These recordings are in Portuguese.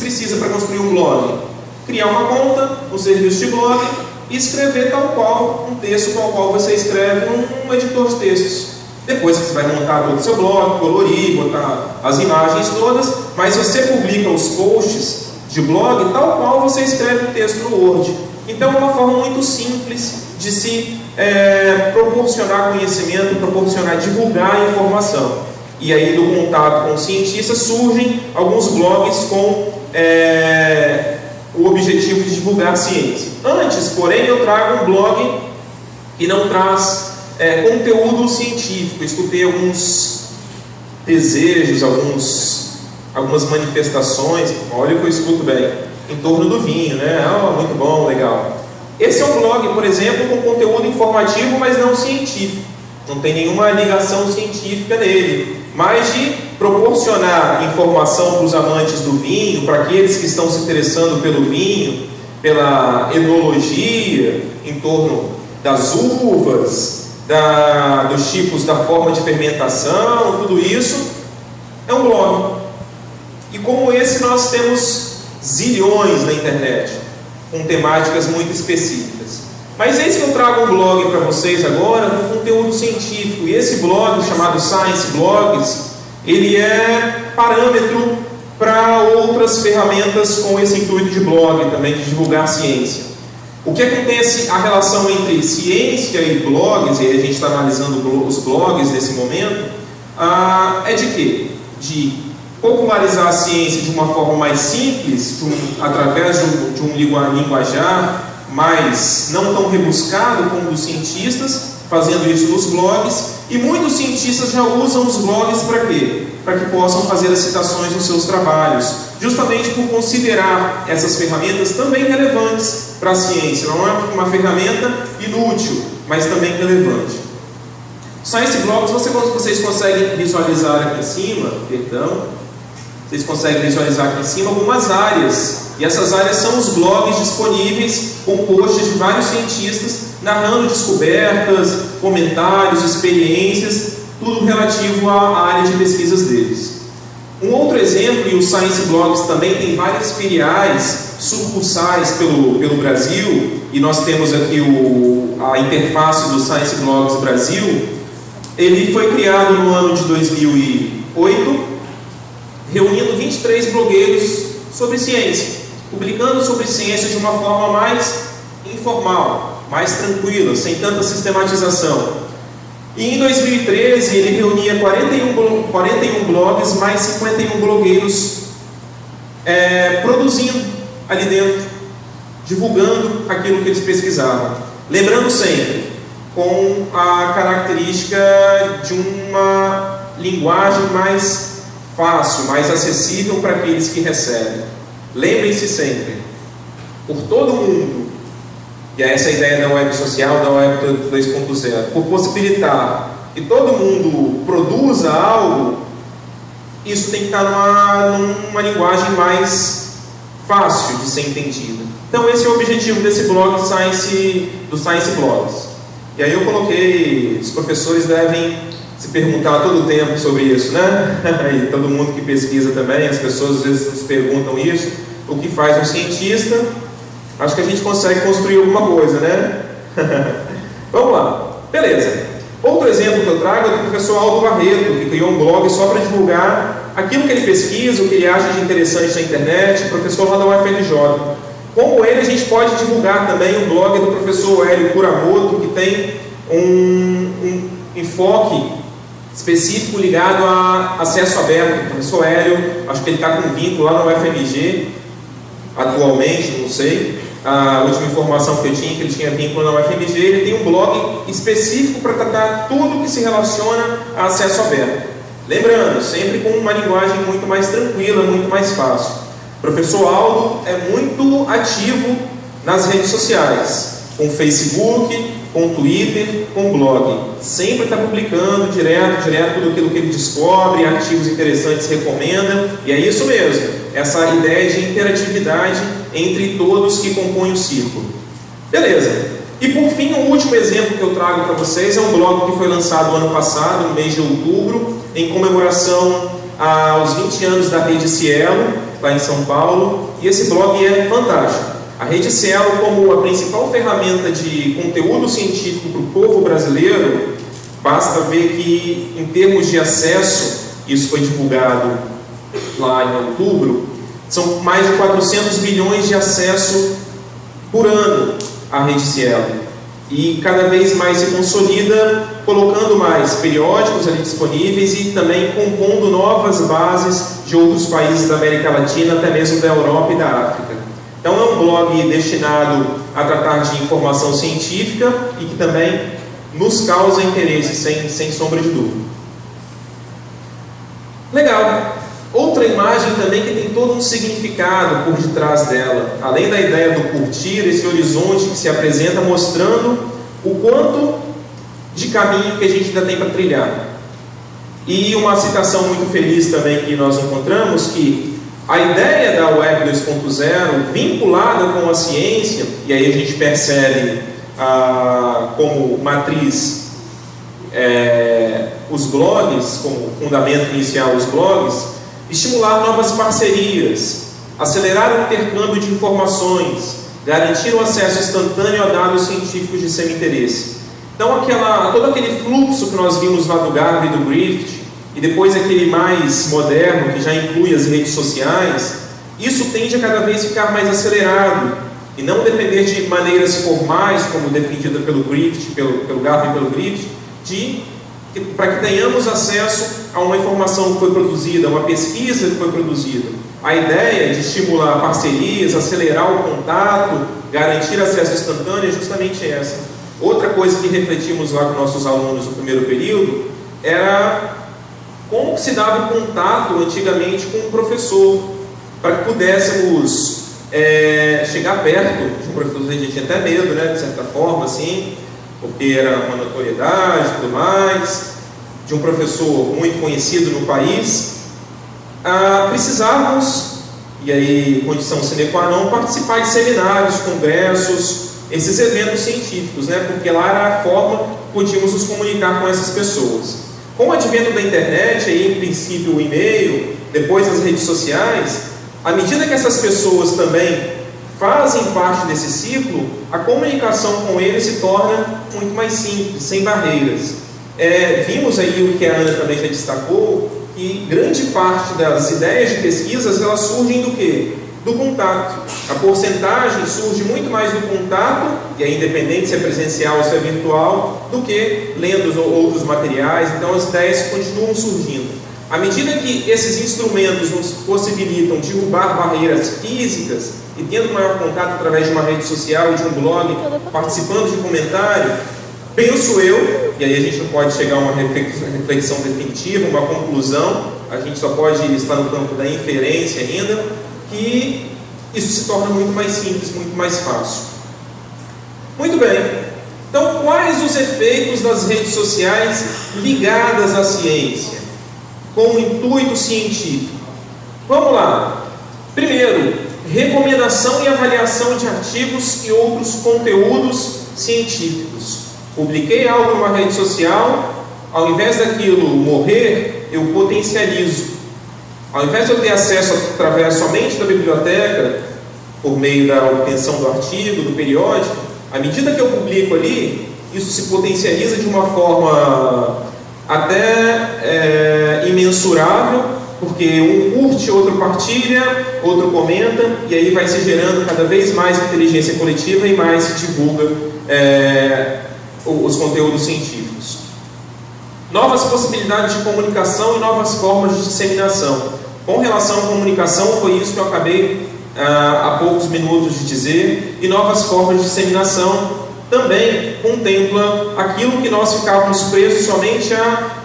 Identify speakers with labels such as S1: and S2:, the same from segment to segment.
S1: precisa para construir um blog? Criar uma conta, um serviço de blog e escrever tal qual um texto tal qual você escreve num editor de textos. Depois você vai montar todo o seu blog, colorir, botar as imagens todas, mas você publica os posts de blog tal qual você escreve um texto no Word. Então é uma forma muito simples de se proporcionar conhecimento, divulgar informação. E aí do contato com os cientistas surgem alguns blogs com o objetivo de divulgar ciência. Antes, porém, eu trago um blog que não traz conteúdo científico. Eu escutei alguns desejos, algumas manifestações, olha o que eu escuto bem, em torno do vinho, né? Muito bom, legal. Esse é um blog, por exemplo, com conteúdo informativo, mas não científico. Não tem nenhuma ligação científica nele, mas de proporcionar informação para os amantes do vinho, para aqueles que estão se interessando pelo vinho, pela enologia, em torno das uvas, dos tipos, da forma de fermentação, tudo isso é um blog. E como esse nós temos zilhões na internet, com temáticas muito específicas. Mas eis que eu trago um blog para vocês agora com conteúdo científico. E esse blog, chamado Science Blogs, ele é parâmetro para outras ferramentas com esse intuito de blog também, de divulgar ciência. O que acontece, a relação entre ciência e blogs, e aí a gente está analisando os blogs nesse momento, é de quê? De popularizar a ciência de uma forma mais simples, através de um linguajar mais não tão rebuscado como dos cientistas, fazendo isso nos blogs, e muitos cientistas já usam os blogs para quê? Para que possam fazer as citações nos seus trabalhos, justamente por considerar essas ferramentas também relevantes para a ciência. Não é uma ferramenta inútil, mas também relevante. Science Blogs, vocês conseguem visualizar aqui em cima, vocês conseguem visualizar aqui em cima algumas áreas, e essas áreas são os blogs disponíveis com posts de vários cientistas narrando descobertas, comentários, experiências, tudo relativo à área de pesquisas deles. Um outro exemplo, e o Science Blogs também tem várias filiais, sucursais pelo Brasil, e nós temos aqui a interface do Science Blogs Brasil. Ele foi criado no ano de 2008, reunindo 23 blogueiros sobre ciência, publicando sobre ciência de uma forma mais informal, mais tranquila, sem tanta sistematização. E em 2013 ele reunia 41 blogs, mais 51 blogueiros produzindo ali dentro, divulgando aquilo que eles pesquisavam. Lembrando sempre, com a característica de uma linguagem mais fácil, mais acessível para aqueles que recebem. Lembrem-se sempre, por todo mundo, e essa é a ideia da web social, da web 2.0, por possibilitar que todo mundo produza algo, isso tem que estar numa linguagem mais fácil de ser entendida. Então esse é o objetivo desse blog do Science Blogs. E aí eu coloquei, os professores devem se perguntar todo o tempo sobre isso, né? E todo mundo que pesquisa também, as pessoas às vezes nos perguntam isso, o que faz um cientista. Acho que a gente consegue construir alguma coisa, né? Vamos lá. Beleza. Outro exemplo que eu trago é do professor Aldo Barreto, que criou um blog só para divulgar aquilo que ele pesquisa, o que ele acha de interessante na internet, professor lá da UFRJ. Como ele, a gente pode divulgar também o blog do professor Hélio Kuramoto, que tem um enfoque específico ligado a acesso aberto. O professor Hélio, acho que ele está com um vínculo lá na UFMG, atualmente, não sei. A última informação que eu tinha, que ele tinha vínculo na UFMG, ele tem um blog específico para tratar tudo que se relaciona a acesso aberto. Lembrando, sempre com uma linguagem muito mais tranquila, muito mais fácil. O professor Aldo é muito ativo nas redes sociais, com Facebook, com Twitter, com blog. Sempre está publicando direto tudo aquilo que ele descobre, artigos interessantes recomenda, e é isso mesmo, essa ideia de interatividade entre todos que compõem o círculo. Beleza. E por fim, o último exemplo que eu trago para vocês é um blog que foi lançado ano passado, no mês de outubro, em comemoração aos 20 anos da Rede Cielo, lá em São Paulo, e esse blog é fantástico. A Rede Cielo, como a principal ferramenta de conteúdo científico para o povo brasileiro, basta ver que, em termos de acesso, isso foi divulgado lá em outubro, são mais de 400 milhões de acesso por ano à Rede Cielo. E cada vez mais se consolida, colocando mais periódicos ali disponíveis e também compondo novas bases de outros países da América Latina, até mesmo da Europa e da África. Então é um blog destinado a tratar de informação científica e que também nos causa interesse, sem sombra de dúvida. Legal! Outra imagem também que tem todo um significado por detrás dela, além da ideia do curtir, esse horizonte que se apresenta mostrando o quanto de caminho que a gente ainda tem para trilhar. E uma citação muito feliz também que nós encontramos, que a ideia da Web 2.0 vinculada com a ciência, e aí a gente percebe como matriz os blogs, como fundamento inicial os blogs, estimular novas parcerias, acelerar o intercâmbio de informações, garantir o acesso instantâneo a dados científicos de seu interesse. Então, todo aquele fluxo que nós vimos lá do Garvey e do Griffith, e depois aquele mais moderno, que já inclui as redes sociais, isso tende a cada vez ficar mais acelerado, e não depender de maneiras formais, como defendida pelo Griffith, pelo Garvey e pelo Griffith, para que tenhamos acesso a uma informação que foi produzida, a uma pesquisa que foi produzida. A ideia de estimular parcerias, acelerar o contato, garantir acesso instantâneo é justamente essa. Outra coisa que refletimos lá com nossos alunos no primeiro período era como se dava contato antigamente com o professor, para que pudéssemos chegar perto de um professor. A gente tinha até medo, né, de certa forma, assim, porque era uma notoriedade e tudo mais, de um professor muito conhecido no país, precisávamos, e aí condição sine qua non, participar de seminários, congressos, esses eventos científicos, né? Porque lá era a forma que podíamos nos comunicar com essas pessoas. Com o advento da internet, aí em princípio o e-mail, depois as redes sociais, à medida que essas pessoas também fazem parte desse ciclo, a comunicação com eles se torna muito mais simples, sem barreiras. Vimos aí o que a Ana também já destacou, que grande parte das ideias de pesquisas, elas surgem do quê? Do contato. A porcentagem surge muito mais do contato, e aí independente se é presencial ou se é virtual, do que lendo outros materiais. Então as ideias continuam surgindo. À medida que esses instrumentos nos possibilitam derrubar barreiras físicas e tendo maior contato através de uma rede social e de um blog, participando de comentário, penso eu, e aí a gente não pode chegar a uma reflexão definitiva, uma conclusão, a gente só pode estar no campo da inferência ainda, que isso se torna muito mais simples, muito mais fácil. Muito bem. Então, quais os efeitos das redes sociais ligadas à ciência, com o intuito científico? Vamos lá. Primeiro, recomendação e avaliação de artigos e outros conteúdos científicos. Publiquei algo numa rede social, ao invés daquilo morrer, eu potencializo. Ao invés de eu ter acesso através somente da biblioteca, por meio da obtenção do artigo, do periódico, à medida que eu publico ali, isso se potencializa de uma forma até imensurável, porque um curte, outro partilha, outro comenta, e aí vai se gerando cada vez mais inteligência coletiva e mais se divulga os conteúdos científicos. Novas possibilidades de comunicação e novas formas de disseminação. Com relação à comunicação, foi isso que eu acabei há poucos minutos de dizer, e novas formas de disseminação também contempla aquilo que nós ficávamos presos somente a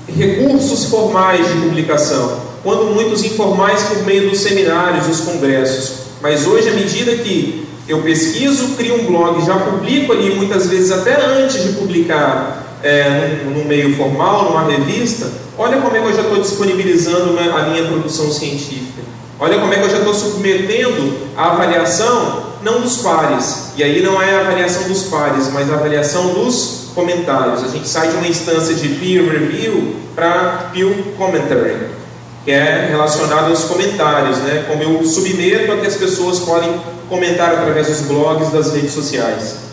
S1: recursos formais de publicação, quando muitos informais por meio dos seminários, dos congressos. Mas hoje, à medida que eu pesquiso, crio um blog, já publico ali muitas vezes até antes de publicar num meio formal, numa revista, olha como é que eu já estou disponibilizando a minha produção científica. Olha como é que eu já estou submetendo a avaliação, não dos pares. E aí não é a avaliação dos pares, mas a avaliação dos comentários. A gente sai de uma instância de peer review para peer commentary. que é relacionado aos comentários, né? Como eu submeto a que as pessoas podem comentar através dos blogs, das redes sociais.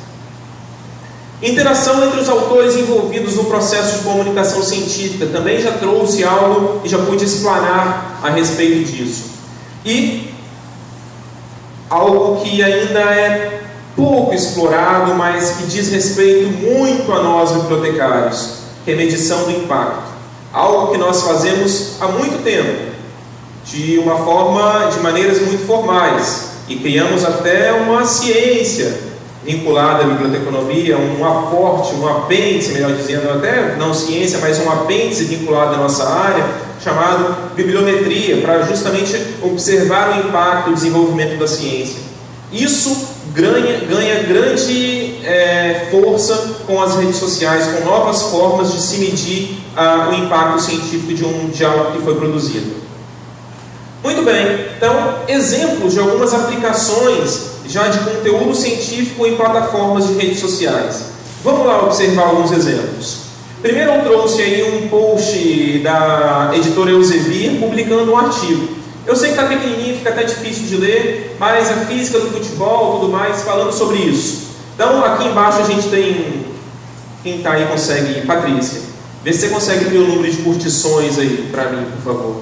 S1: Interação entre os autores envolvidos no processo de comunicação científica, também já trouxe algo e já pude explanar a respeito disso. E algo que ainda é pouco explorado, mas que diz respeito muito a nós bibliotecários, que é medição do impacto. Algo que nós fazemos há muito tempo, de maneiras muito formais, e criamos até uma ciência vinculada à biblioteconomia, um aporte, um apêndice, melhor dizendo, até não ciência, mas um apêndice vinculado à nossa área, chamado bibliometria, para justamente observar o impacto do desenvolvimento da ciência. Isso ganha grande força com as redes sociais, com novas formas de se medir o impacto científico de algo que foi produzido. Muito bem, então, exemplos de algumas aplicações já de conteúdo científico em plataformas de redes sociais. Vamos lá observar alguns exemplos. Primeiro eu trouxe aí um post da editora Elsevier publicando um artigo. Eu sei que está pequenininho, fica até difícil de ler, mas a física do futebol, tudo mais, falando sobre isso. Então, aqui embaixo a gente tem, quem está aí consegue ir, Patrícia. Vê se você consegue ver o número de curtições aí para mim, por favor.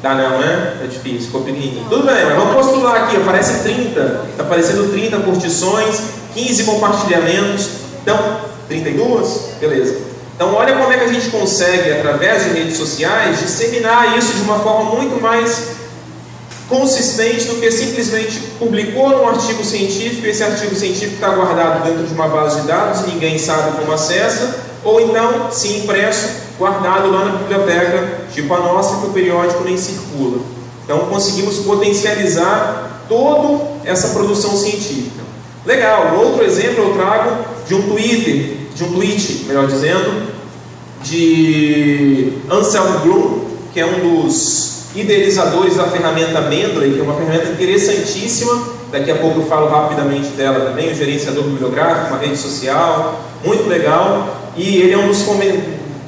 S1: Dá não, né? É difícil, ficou pequenininho. Tudo bem, mas vamos postular aqui, aparece 30. Está aparecendo 30 curtições, 15 compartilhamentos. Então, 32? Beleza. Então, olha como é que a gente consegue, através de redes sociais, disseminar isso de uma forma muito mais consistente do que simplesmente publicou num artigo científico, e esse artigo científico está guardado dentro de uma base de dados, ninguém sabe como acessa, ou então, se impresso, guardado lá na biblioteca, tipo a nossa, que o periódico nem circula. Então, conseguimos potencializar toda essa produção científica. Legal, outro exemplo eu trago de um tweet, melhor dizendo, de Anselm Bloom, que é um dos idealizadores da ferramenta Mendeley, que é uma ferramenta interessantíssima. Daqui a pouco eu falo rapidamente dela também, o gerenciador bibliográfico, uma rede social, muito legal. E ele é um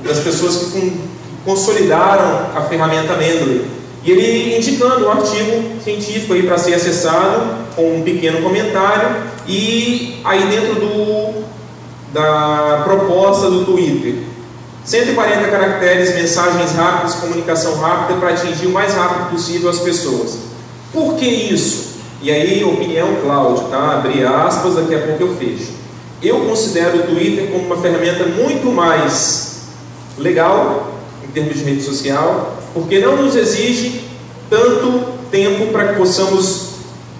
S1: das pessoas que consolidaram a ferramenta Mendeley. E ele indicando um artigo científico aí para ser acessado, com um pequeno comentário, e aí dentro da proposta do Twitter, 140 caracteres, mensagens rápidas, comunicação rápida para atingir o mais rápido possível as pessoas. Por que isso? E aí, opinião Cláudio, tá? Abri aspas, daqui a pouco eu fecho. Eu considero o Twitter como uma ferramenta muito mais legal, em termos de rede social, porque não nos exige tanto tempo para que possamos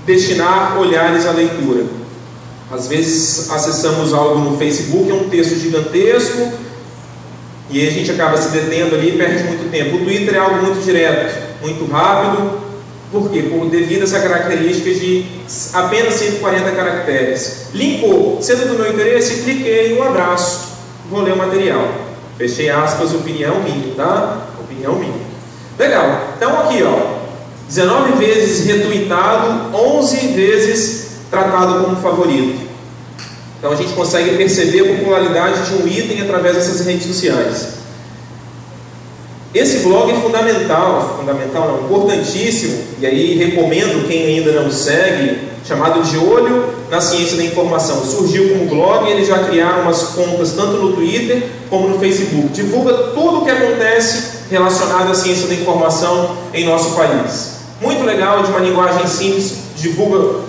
S1: destinar olhares à leitura. Às vezes acessamos algo no Facebook, é um texto gigantesco, e aí a gente acaba se detendo ali e perde muito tempo. O Twitter é algo muito direto, muito rápido. Por quê? Devido a essa característica de apenas 140 caracteres. Linkou, sendo do meu interesse, cliquei, um abraço, vou ler o material. Fechei aspas, opinião minha, tá? Opinião minha. Legal, então aqui ó, 19 vezes retweetado, 11 vezes tratado como favorito. Então a gente consegue perceber a popularidade de um item através dessas redes sociais. Esse blog é fundamental não, importantíssimo, e aí recomendo quem ainda não segue, chamado De Olho na Ciência da Informação. Surgiu como blog e eles já criaram umas contas tanto no Twitter como no Facebook. Divulga tudo o que acontece relacionado à ciência da informação em nosso país. Muito legal, de uma linguagem simples, divulga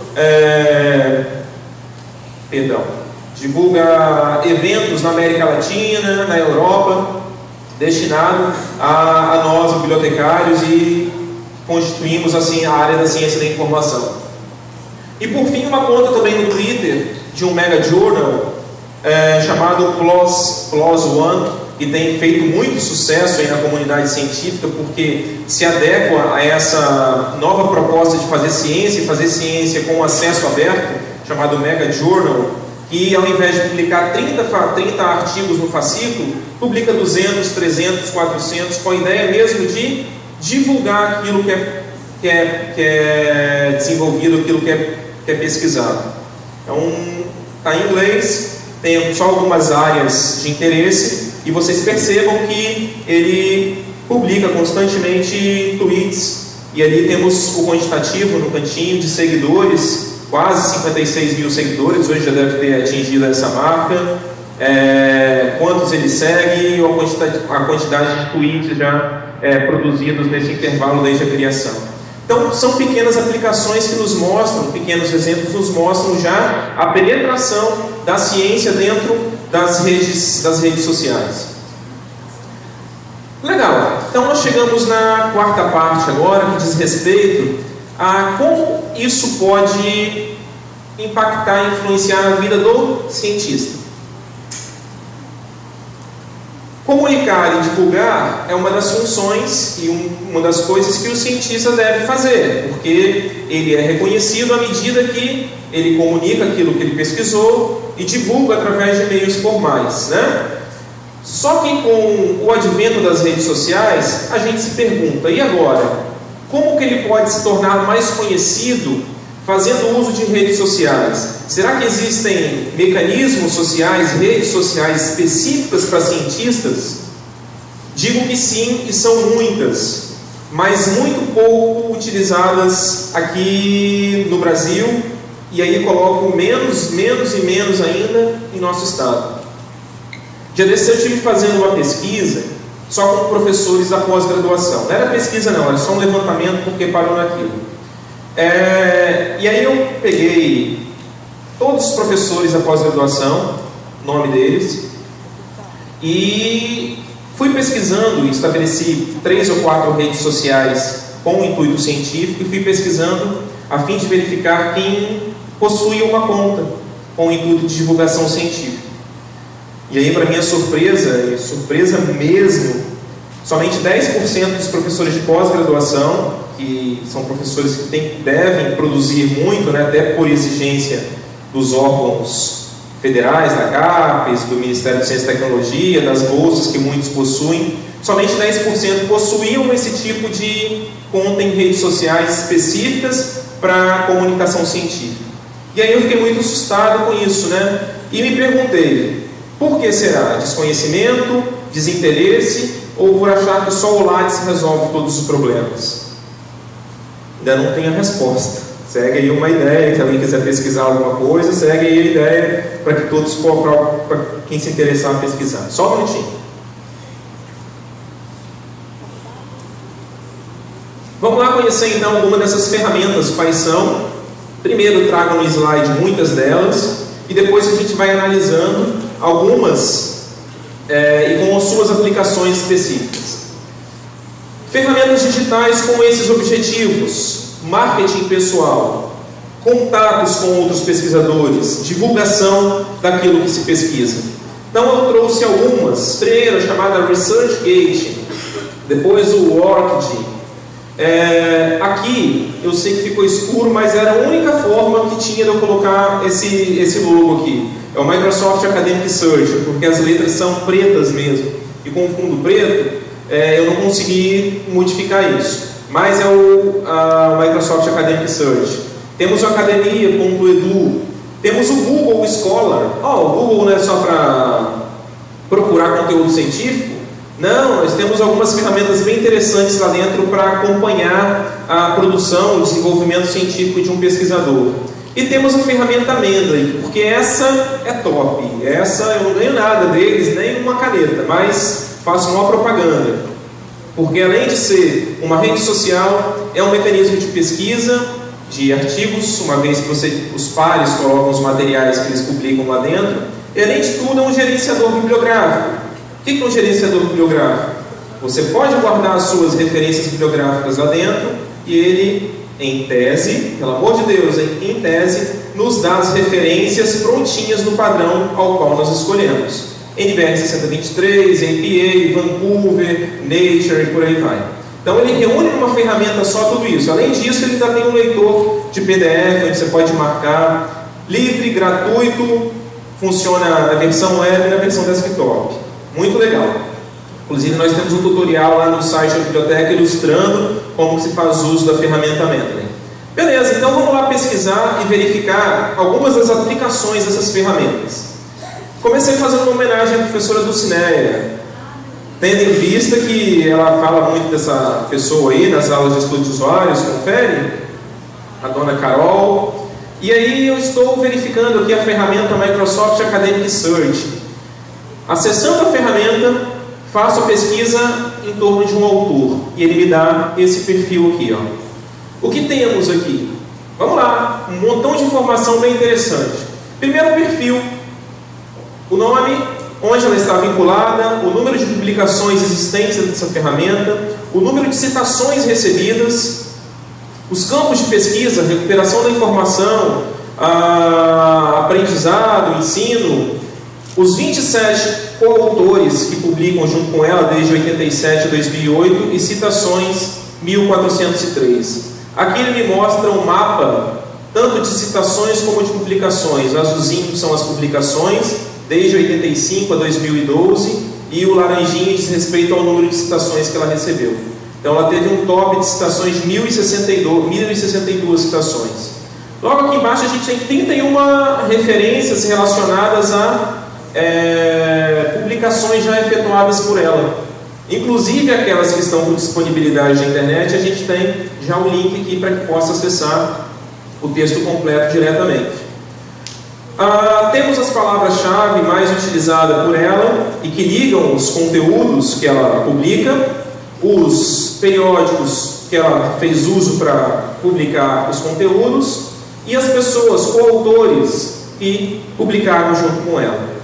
S1: eventos na América Latina, na Europa, destinado a nós, bibliotecários, e constituímos assim a área da ciência da informação. E por fim, uma conta também no Twitter de um mega journal chamado PLOS ONE, que tem feito muito sucesso aí na comunidade científica, porque se adequa a essa nova proposta de fazer ciência, e fazer ciência com acesso aberto, chamado Mega Journal, que ao invés de publicar 30 artigos no fascículo, publica 200, 300, 400, com a ideia mesmo de divulgar aquilo que é desenvolvido, aquilo que é pesquisado. Então, está em inglês, tem só algumas áreas de interesse, e vocês percebam que ele publica constantemente tweets, e ali temos o quantitativo no cantinho de seguidores, quase 56 mil seguidores, hoje já deve ter atingido essa marca, quantos ele segue, ou a quantidade de tweets já produzidos nesse intervalo desde a criação. Então, são pequenas aplicações que nos mostram, pequenos exemplos nos mostram já a penetração da ciência dentro das redes sociais. Legal, então nós chegamos na quarta parte agora, que diz respeito a como isso pode impactar e influenciar a vida do cientista. Comunicar e divulgar é uma das funções e uma das coisas que o cientista deve fazer, porque ele é reconhecido à medida que ele comunica aquilo que ele pesquisou e divulga através de meios formais, né? Só que com o advento das redes sociais, a gente se pergunta, e agora? Como que ele pode se tornar mais conhecido fazendo uso de redes sociais? Será que existem mecanismos sociais, redes sociais específicas para cientistas? Digo que sim, e são muitas, mas muito pouco utilizadas aqui no Brasil, e aí coloco menos e menos ainda em nosso estado. Já desse eu estive fazendo uma pesquisa só com professores da pós-graduação. Não era pesquisa não, era só um levantamento porque parou naquilo. E aí eu peguei todos os professores da pós-graduação, nome deles, e fui pesquisando e estabeleci 3 ou 4 redes sociais com o intuito científico e fui pesquisando a fim de verificar quem possuía uma conta com o intuito de divulgação científica. E aí, para minha surpresa, e surpresa mesmo, somente 10% dos professores de pós-graduação, que são professores que devem produzir muito, né, até por exigência dos órgãos federais, da CAPES, do Ministério de Ciência e Tecnologia, das bolsas que muitos possuem, somente 10% possuíam esse tipo de conta em redes sociais específicas para comunicação científica. E aí eu fiquei muito assustado com isso, né? E me perguntei, por que será? Desconhecimento, desinteresse ou por achar que só o Lattes resolve todos os problemas? Ainda não tenho a resposta. Segue aí uma ideia, se alguém quiser pesquisar alguma coisa, segue aí a ideia para que todos, para quem se interessar a pesquisar. Só um minutinho. Vamos lá conhecer então alguma dessas ferramentas, quais são. Primeiro trago no slide muitas delas e depois a gente vai analisando algumas e com as suas aplicações específicas. Ferramentas digitais com esses objetivos: marketing pessoal, contatos com outros pesquisadores, divulgação daquilo que se pesquisa. Então eu trouxe algumas. Primeiro a chamada ResearchGate, depois o Orchid. Aqui eu sei que ficou escuro, mas era a única forma que tinha de eu colocar esse logo aqui. É o Microsoft Academic Search, porque as letras são pretas mesmo, e com o fundo preto eu não consegui modificar isso, mas é o Microsoft Academic Search. Temos o academia.edu, temos o Google Scholar. O Google não é só para procurar conteúdo científico? Não, nós temos algumas ferramentas bem interessantes lá dentro para acompanhar a produção, o desenvolvimento científico de um pesquisador. E temos a ferramenta Mendeley, porque essa é top. Essa eu não ganho nada deles, nem uma caneta, mas faço uma propaganda. Porque além de ser uma rede social, é um mecanismo de pesquisa de artigos, uma vez que os pares colocam os materiais que eles publicam lá dentro, e além de tudo é um gerenciador bibliográfico. O que é um gerenciador bibliográfico? Você pode guardar as suas referências bibliográficas lá dentro e ele, em tese, pelo amor de Deus, em tese, nos dá as referências prontinhas no padrão ao qual nós escolhemos. NBR 6023, APA, Vancouver, Nature e por aí vai. Então ele reúne numa ferramenta só tudo isso. Além disso, ele ainda tem um leitor de PDF, onde você pode marcar, livre, gratuito, funciona na versão web e na versão desktop. Muito legal. Inclusive nós temos um tutorial lá no site da biblioteca ilustrando como se faz uso da ferramenta Mendeley. Beleza, então vamos lá pesquisar e verificar algumas das aplicações dessas ferramentas. Comecei fazendo uma homenagem à professora Dulcineia. Tendo em vista que ela fala muito dessa pessoa aí nas aulas de estudo de usuários, confere? A dona Carol. E aí eu estou verificando aqui a ferramenta Microsoft Academic Search. Acessando a ferramenta, faço a pesquisa em torno de um autor e ele me dá esse perfil aqui, ó. O que temos aqui? Vamos lá, um montão de informação bem interessante. Primeiro, o perfil, o nome, onde ela está vinculada, o número de publicações existentes dessa ferramenta, o número de citações recebidas, os campos de pesquisa, recuperação da informação, aprendizado, ensino, os 27 coautores que publicam junto com ela desde 87 a 2008 e citações 1403. Aqui ele me mostra um mapa tanto de citações como de publicações. O azulzinho são as publicações desde 85 a 2012 e o laranjinha diz respeito ao número de citações que ela recebeu. Então ela teve um top de citações de 1062 citações. Logo aqui embaixo a gente tem 31 referências relacionadas a publicações já efetuadas por ela. Inclusive aquelas que estão com disponibilidade na internet, a gente tem já o link aqui para que possa acessar o texto completo diretamente. Temos as palavras-chave mais utilizadas por ela e que ligam os conteúdos que ela publica, os periódicos que ela fez uso para publicar os conteúdos e as pessoas, coautores, que publicaram junto com ela.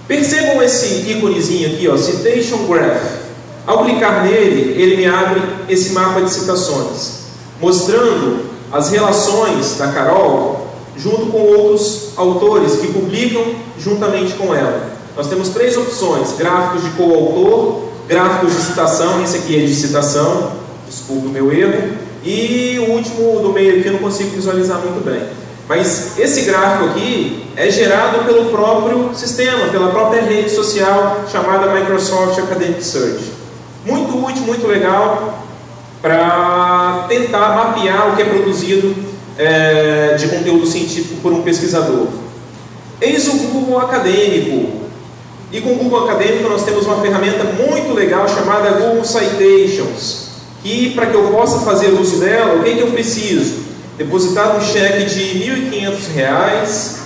S1: Percebam esse íconezinho aqui, ó, Citation Graph. Ao clicar nele, ele me abre esse mapa de citações, mostrando as relações da Carol junto com outros autores que publicam juntamente com ela. Nós temos 3 opções: gráficos de coautor, gráficos de citação, esse aqui é de citação, desculpe o meu erro, e o último do meio aqui eu não consigo visualizar muito bem. Mas esse gráfico aqui é gerado pelo próprio sistema, pela própria rede social chamada Microsoft Academic Search. Muito útil, muito legal para tentar mapear o que é produzido de conteúdo científico por um pesquisador. Eis o Google Acadêmico. E com o Google Acadêmico nós temos uma ferramenta muito legal chamada Google Citations, que para que eu possa fazer uso dela, o que eu preciso? Depositar um cheque de R$ 1.500?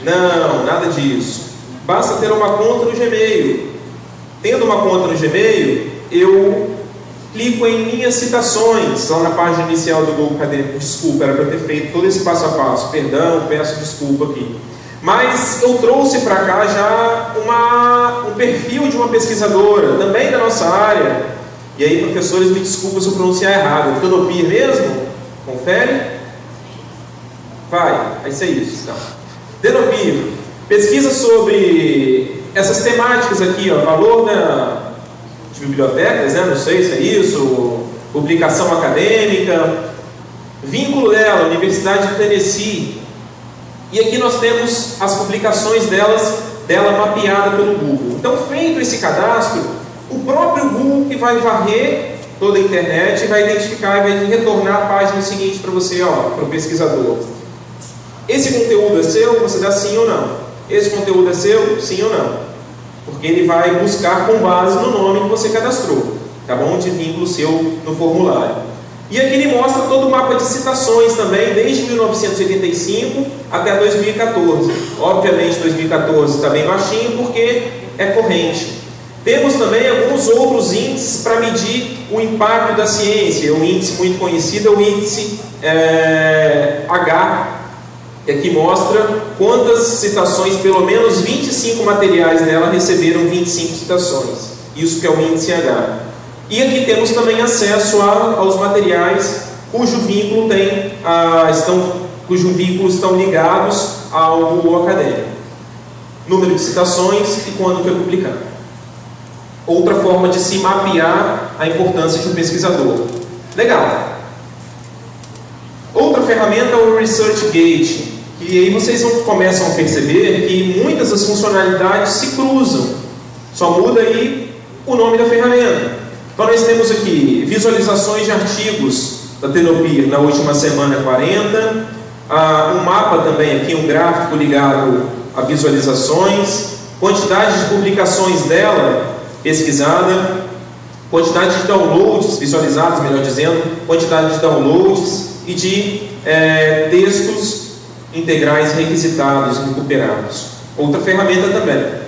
S1: Não, nada disso. Basta ter uma conta no Gmail. Tendo uma conta no Gmail, eu clico em minhas citações, lá na página inicial do Google Acadêmico. Desculpa, era para ter feito todo esse passo a passo. Perdão, peço desculpa aqui. Mas eu trouxe para cá já um perfil de uma pesquisadora, também da nossa área. E aí, professores, me desculpa se eu pronunciar errado. Tenopir mesmo? Confere? Vai ser isso. Então, Tenopir, pesquisa sobre essas temáticas aqui, ó, valor de bibliotecas, né? Não sei se é isso, publicação acadêmica, vínculo dela, Universidade de Tennessee. E aqui nós temos as publicações dela mapeada pelo Google. Então, feito esse cadastro, o próprio Google que vai varrer toda a internet, vai identificar e vai retornar a página seguinte para você, para o pesquisador. Esse conteúdo é seu? Você dá sim ou não. Esse conteúdo é seu? Sim ou não. Porque ele vai buscar com base no nome que você cadastrou, tá bom? De vínculo seu no formulário. E aqui ele mostra todo o mapa de citações também, desde 1985 até 2014. Obviamente 2014 está bem baixinho porque é corrente. Temos também alguns outros índices para medir o impacto da ciência. Um índice muito conhecido é o índice H, que aqui mostra quantas citações, pelo menos 25 materiais dela receberam 25 citações. Isso que é o índice H. E aqui temos também acesso aos materiais cujo vínculo estão ligados ao Google Acadêmico. Número de citações e quando foi publicado. Outra forma de se mapear a importância de um pesquisador. Legal. Outra ferramenta é o ResearchGate, que aí vocês começam a perceber que muitas das funcionalidades se cruzam. Só muda aí o nome da ferramenta. Então nós temos aqui visualizações de artigos da Tenopir na última semana 40, um mapa também aqui, um gráfico ligado a visualizações, quantidade de publicações dela pesquisada, quantidade de downloads, visualizados, melhor dizendo, quantidade de downloads e de textos integrais requisitados e recuperados. Outra ferramenta também.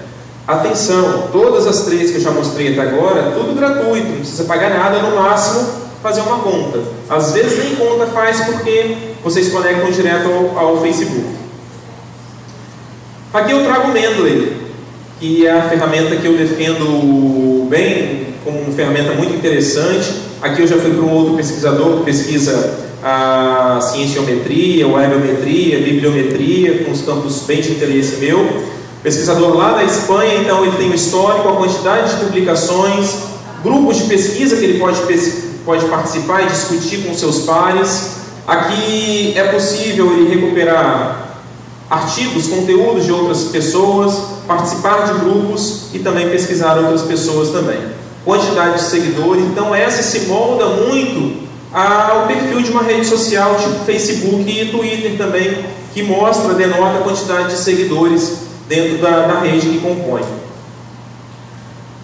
S1: Atenção, todas as três que eu já mostrei até agora, tudo gratuito, não precisa pagar nada, no máximo fazer uma conta. Às vezes nem conta faz porque vocês conectam direto ao Facebook. Aqui eu trago o Mendeley, que é a ferramenta que eu defendo bem, como uma ferramenta muito interessante. Aqui eu já fui para um outro pesquisador que pesquisa a cienciometria, webiometria, bibliometria, com os campos bem de interesse meu. Pesquisador lá da Espanha, então ele tem o histórico, a quantidade de publicações, grupos de pesquisa que ele pode participar e discutir com seus pares. Aqui é possível ele recuperar artigos, conteúdos de outras pessoas, participar de grupos e também pesquisar outras pessoas também. Quantidade de seguidores, então essa se molda muito ao perfil de uma rede social tipo Facebook e Twitter também, que denota a quantidade de seguidores dentro da rede que compõe.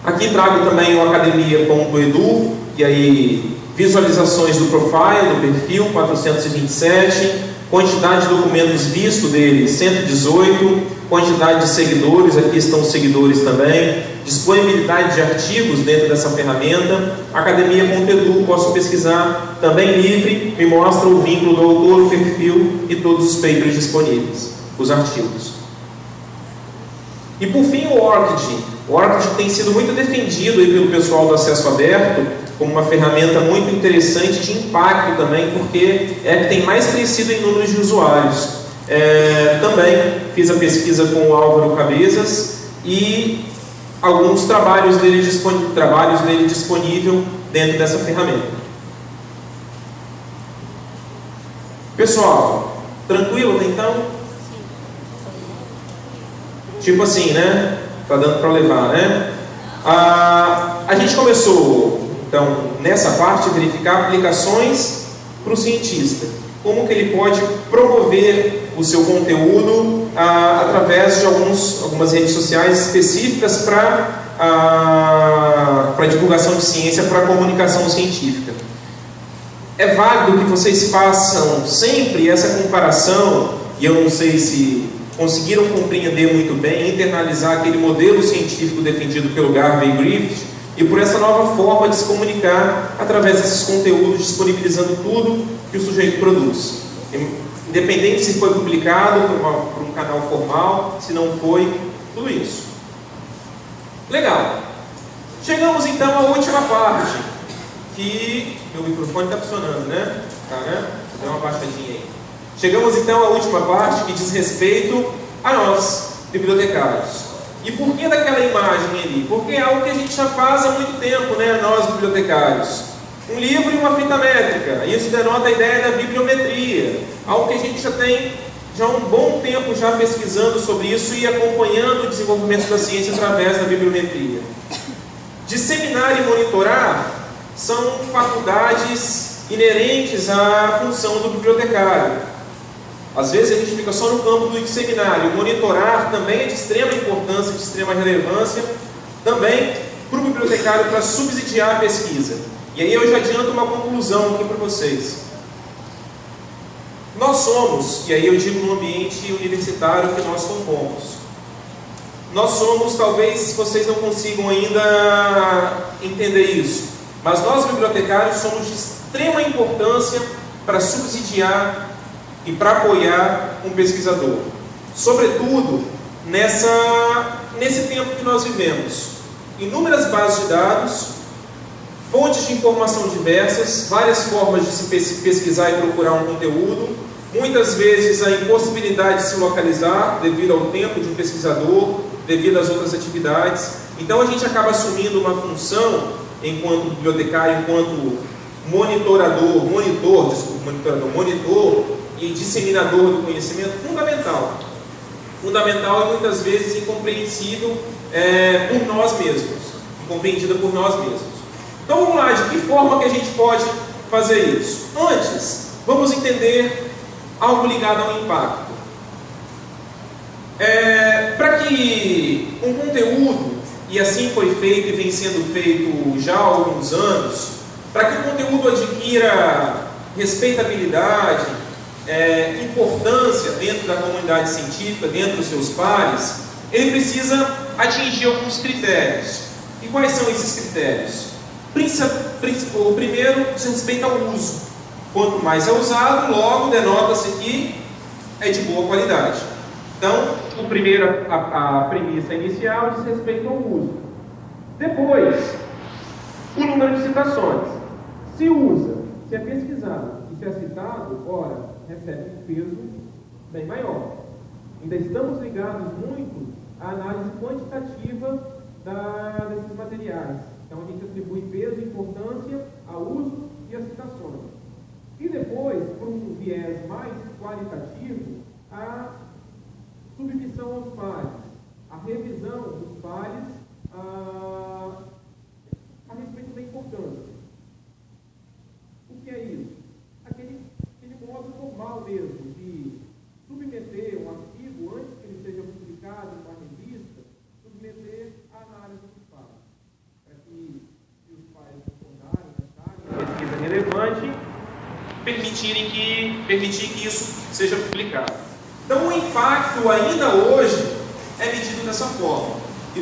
S1: Aqui trago também o academia.edu, e aí visualizações do profile, do perfil, 427, quantidade de documentos vistos dele, 118, quantidade de seguidores, aqui estão os seguidores também, disponibilidade de artigos dentro dessa ferramenta, academia.edu, posso pesquisar, também livre, me mostra o vínculo do autor, o perfil e todos os papers disponíveis, os artigos. E por fim o ORCID. O ORCID tem sido muito defendido aí pelo pessoal do acesso aberto como uma ferramenta muito interessante de impacto também, porque é a que tem mais crescido em números de usuários. Também fiz a pesquisa com o Álvaro Cabezas e alguns trabalhos dele disponível dentro dessa ferramenta. Pessoal, tranquilo até então? Tipo assim, né? Tá dando para levar, né? A gente começou, então, nessa parte, a verificar aplicações para o cientista. Como que ele pode promover o seu conteúdo através de algumas redes sociais específicas para divulgação de ciência, para comunicação científica. É válido que vocês façam sempre essa comparação, e eu não sei se conseguiram compreender muito bem, internalizar aquele modelo científico defendido pelo Garvey e Griffith, e por essa nova forma de se comunicar através desses conteúdos, disponibilizando tudo que o sujeito produz. Independente se foi publicado por um canal formal, se não foi, tudo isso. Legal. Chegamos então à última parte, que meu microfone está funcionando, né? Tá, né? Dá uma baixadinha aí. Chegamos então à última parte, que diz respeito a nós, bibliotecários. E por que daquela imagem ali? Porque é algo que a gente já faz há muito tempo, né, nós bibliotecários. Um livro e uma fita métrica. Isso denota a ideia da bibliometria. Algo que a gente já tem há um bom tempo já pesquisando sobre isso e acompanhando o desenvolvimento da ciência através da bibliometria. Disseminar e monitorar são faculdades inerentes à função do bibliotecário. Às vezes a gente fica só no campo do disseminar. O monitorar também é de extrema importância, de extrema relevância, também para o bibliotecário, para subsidiar a pesquisa. E aí eu já adianto uma conclusão aqui para vocês. Nós somos, e aí eu digo no ambiente universitário que nós compomos, nós somos, talvez vocês não consigam ainda entender isso, mas nós bibliotecários somos de extrema importância para subsidiar e para apoiar um pesquisador, sobretudo nesse tempo que nós vivemos. Inúmeras bases de dados, fontes de informação diversas, várias formas de se pesquisar e procurar um conteúdo, muitas vezes a impossibilidade de se localizar devido ao tempo de um pesquisador, devido às outras atividades. Então a gente acaba assumindo uma função enquanto bibliotecário, enquanto monitor e disseminador do conhecimento fundamental e muitas vezes incompreensível por nós mesmos, incompreendida por nós mesmos. Então vamos lá, de que forma que a gente pode fazer isso? Antes, vamos entender algo ligado ao impacto. Para que um conteúdo e assim foi feito e vem sendo feito já há alguns anos, para que o conteúdo adquira respeitabilidade, importância dentro da comunidade científica, dentro dos seus pares, ele precisa atingir alguns critérios. E quais são esses critérios? O primeiro diz respeito ao uso. Quanto mais é usado, logo denota-se que é de boa qualidade. Então, a premissa inicial diz respeito ao uso. Depois, o número de citações. Se usa, se é pesquisado e se é citado, ora, recebe um peso bem maior. Ainda estamos ligados muito à análise quantitativa desses materiais. Então, a gente atribui peso e importância ao uso e às citações. E depois, por um viés mais qualitativo, a submissão aos pares, a revisão dos pares a respeito da importância. O que é isso? Aquele modo normal mesmo de submeter um artigo antes que ele seja publicado em uma revista, submeter à análise dos pares, para que, se os pares concordarem, acharem a pesquisa relevante, permitir que isso seja publicado. Então, o impacto ainda hoje é medido dessa forma. E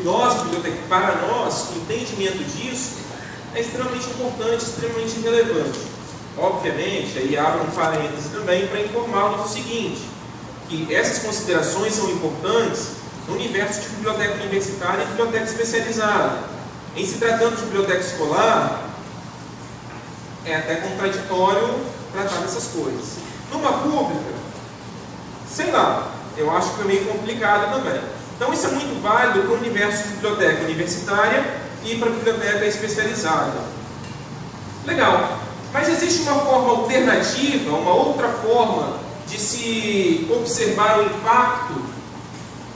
S1: para nós, o entendimento disso é extremamente importante, extremamente relevante. Obviamente, aí abre um parêntese também para informarmos o seguinte, que essas considerações são importantes no universo de biblioteca universitária e biblioteca especializada. Em se tratando de biblioteca escolar, é até contraditório tratar dessas coisas. Numa pública, sei lá, eu acho que é meio complicado também. Então isso é muito válido para o universo de biblioteca universitária e para a biblioteca especializada. Legal, mas existe uma forma alternativa, uma outra forma de se observar o impacto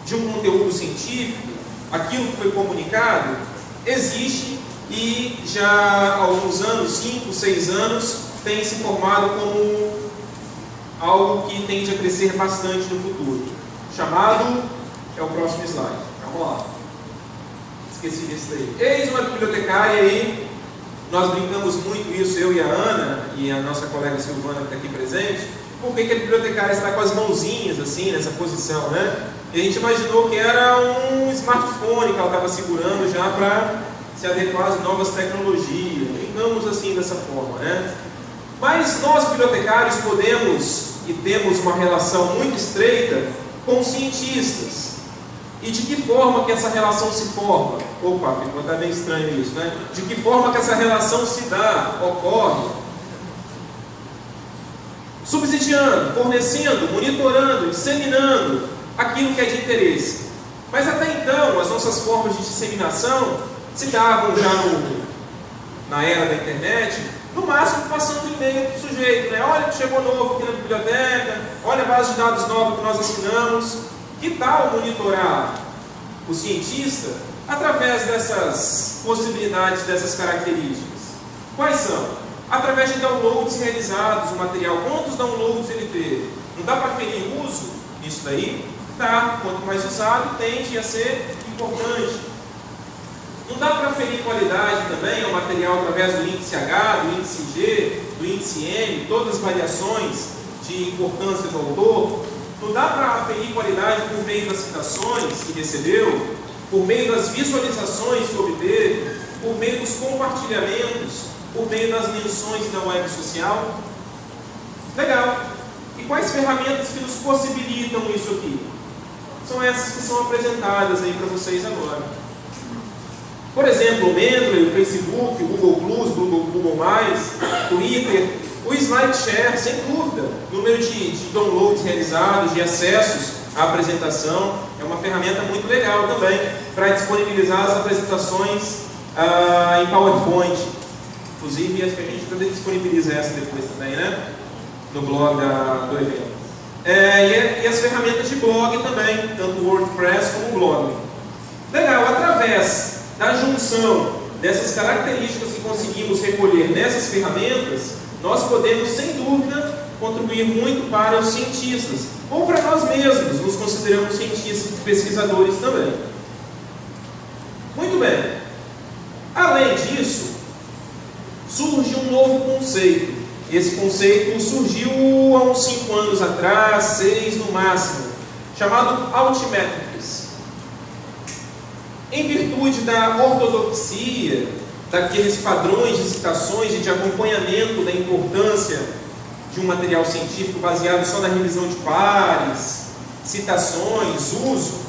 S1: de um conteúdo científico, aquilo que foi comunicado? Existe, e já há alguns anos, 5, 6 anos, tem se formado como algo que tende a crescer bastante no futuro, chamado, é o próximo slide, vamos lá, esqueci desse daí, eis uma bibliotecária aí, nós brincamos muito isso, eu e a Ana, e a nossa colega Silvana que está aqui presente, por que a bibliotecária está com as mãozinhas assim, nessa posição, né? E a gente imaginou que era um smartphone que ela estava segurando já para se adequar às novas tecnologias, brincamos assim dessa forma, né? Mas nós, bibliotecários, podemos e temos uma relação muito estreita com os cientistas. E de que forma que essa relação se forma? Opa, ficou até bem estranho isso, né? De que forma que essa relação se dá, ocorre? Subsidiando, fornecendo, monitorando, disseminando aquilo que é de interesse. Mas até então, as nossas formas de disseminação se davam já na era da internet, no máximo passando um e-mail para o sujeito, né? Olha que chegou novo aqui na biblioteca, olha a base de dados nova que nós assinamos. Que tal monitorar o cientista através dessas possibilidades, dessas características? Quais são? Através de downloads realizados, o material, quantos downloads ele teve? Não dá para ferir o uso disso daí? Tá, quanto mais usado, tende a ser importante. Não dá para ferir qualidade também, o material através do índice H, do índice G, do índice M, todas as variações de importância do autor. Não dá para aferir qualidade por meio das citações que recebeu, por meio das visualizações que obteve, por meio dos compartilhamentos, por meio das menções na web social? Legal. E quais ferramentas que nos possibilitam isso aqui? São essas que são apresentadas aí para vocês agora. Por exemplo, o Mendeley, o Facebook, o Google Plus, o Google+, Twitter, o SlideShare, sem dúvida, número de downloads realizados, de acessos à apresentação, é uma ferramenta muito legal também para disponibilizar as apresentações em PowerPoint. Inclusive, acho que a gente também disponibiliza essa depois também, né? No blog do evento. E as ferramentas de blog também, tanto o WordPress como o blog. Legal, através da junção dessas características que conseguimos recolher nessas ferramentas, nós podemos, sem dúvida, contribuir muito para os cientistas, ou para nós mesmos, nos consideramos cientistas e pesquisadores também. Muito bem. Além disso, surge um novo conceito. Esse conceito surgiu há uns 5 anos atrás, 6 no máximo, chamado Altmetrics. Em virtude da ortodoxia, daqueles padrões de citações e de acompanhamento da importância de um material científico baseado só na revisão de pares, citações, uso,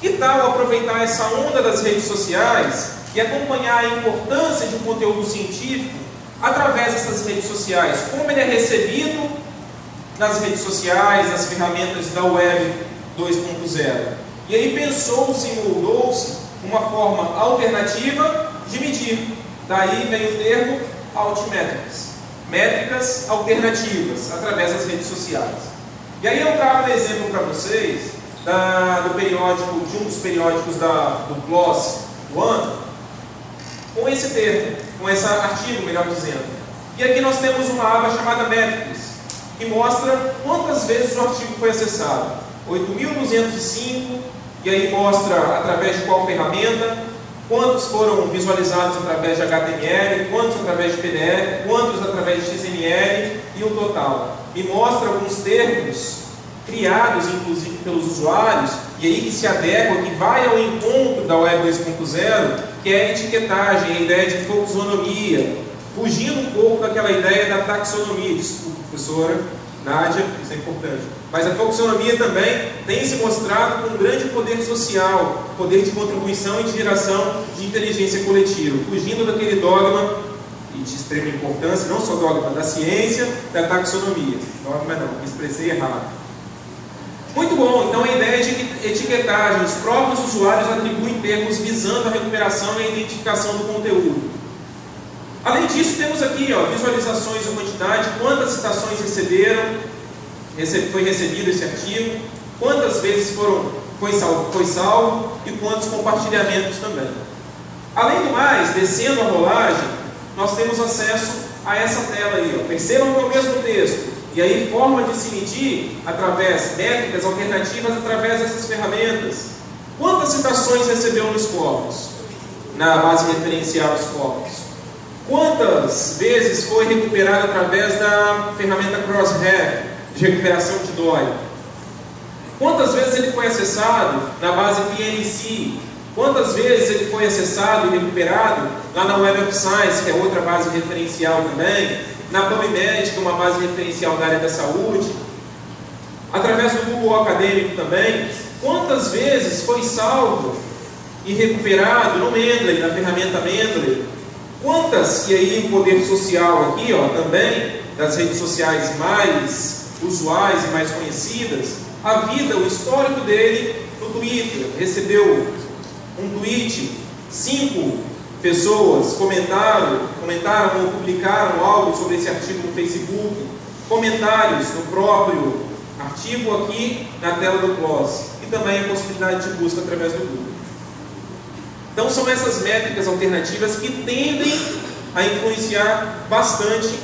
S1: que tal aproveitar essa onda das redes sociais e acompanhar a importância de um conteúdo científico através dessas redes sociais? Como ele é recebido nas redes sociais, nas ferramentas da Web 2.0. E aí pensou-se e moldou-se uma forma alternativa de medir. Daí vem o termo Altmetrics. Métricas alternativas através das redes sociais. E aí eu trago um exemplo para vocês do periódico, de um dos periódicos do PLOS One, com esse termo, com esse artigo, melhor dizendo. E aqui nós temos uma aba chamada Métricas, que mostra quantas vezes o artigo foi acessado. 8.205, e aí mostra através de qual ferramenta, quantos foram visualizados através de HTML, quantos através de PDF, quantos através de XML e o total. E mostra alguns termos criados, inclusive, pelos usuários, e aí que se adequa, que vai ao encontro da Web 2.0, que é a etiquetagem, a ideia de taxonomia, fugindo um pouco daquela ideia da taxonomia. Desculpa, professora Nádia, isso é importante. Mas a taxonomia também tem se mostrado com um grande poder social, poder de contribuição e de geração de inteligência coletiva, fugindo daquele dogma e de extrema importância, não só dogma da ciência, da taxonomia. Dogma não, me expressei errado. Muito bom, então a ideia de etiquetagem, os próprios usuários atribuem termos visando a recuperação e a identificação do conteúdo. Além disso, temos aqui visualizações e quantidade, quantas citações foi recebido esse artigo, quantas vezes foi salvo e quantos compartilhamentos também. Além do mais, descendo a rolagem, nós temos acesso a essa tela aí. Percebam que é o mesmo texto. E aí, forma de se medir através métricas alternativas através dessas ferramentas. Quantas citações recebeu nos corpos? Na base referencial dos corpos. Quantas vezes foi recuperado através da ferramenta Crosshair de recuperação de DOI? Quantas vezes ele foi acessado na base PNC? Quantas vezes ele foi acessado e recuperado lá na Web of Science, que é outra base referencial também, na PubMed, que é uma base referencial da área da saúde, através do Google Acadêmico também? Quantas vezes foi salvo e recuperado no Mendeley, na ferramenta Mendeley? Quantas, e aí o poder social aqui também, das redes sociais mais usuais e mais conhecidas, a vida, o histórico dele no Twitter. Recebeu um tweet, 5 pessoas comentaram ou publicaram algo sobre esse artigo no Facebook, comentários no próprio artigo aqui na tela do PLOS, e também a possibilidade de busca através do Google. Então são essas métricas alternativas que tendem a influenciar bastante